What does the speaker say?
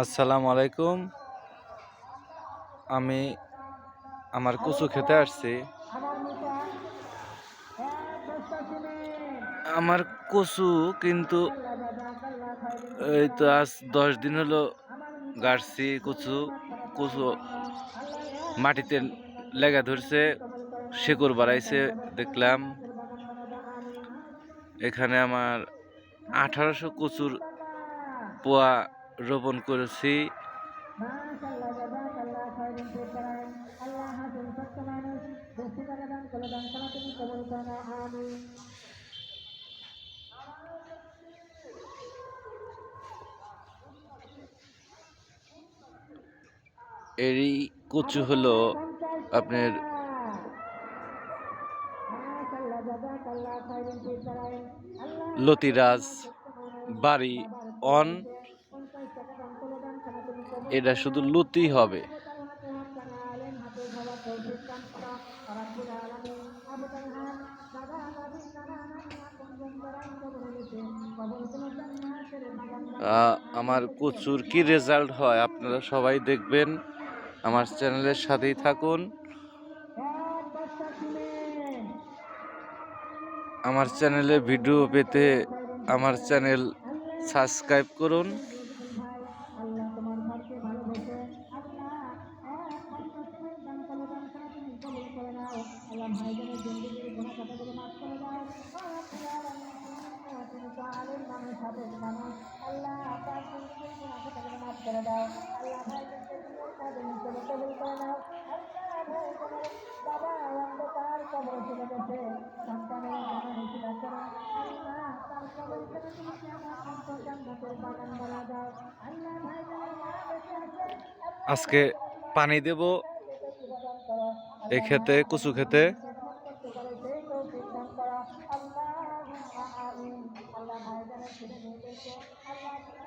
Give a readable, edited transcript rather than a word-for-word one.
আসসালামু আলাইকুম। আমি আমার কচু খেতে আসছি। আমার কচু কিন্তু এই তো আজ 10 দিন হলো গাড়ছি। কচু কচু মাটিতে লেগা ধরছে, শিকড় বাড়াইছে। দেখলাম এখানে আমার 1800 কচুর পোয়া রোপণ করেছি। এই কচু হলো আপনার লতিরাজ বাড়ি অন। এটা শুধু লতি হবে। আমার কচুর কি রেজাল্ট হয় আপনারা সবাই দেখবেন। আমার চ্যানেলের সাথেই থাকুন। আমার চ্যানেলে ভিডিও পেতে আমার চ্যানেল সাবস্ক্রাইব করুন। আজকে পানি দেব এই ক্ষেতে, কচু খেতে।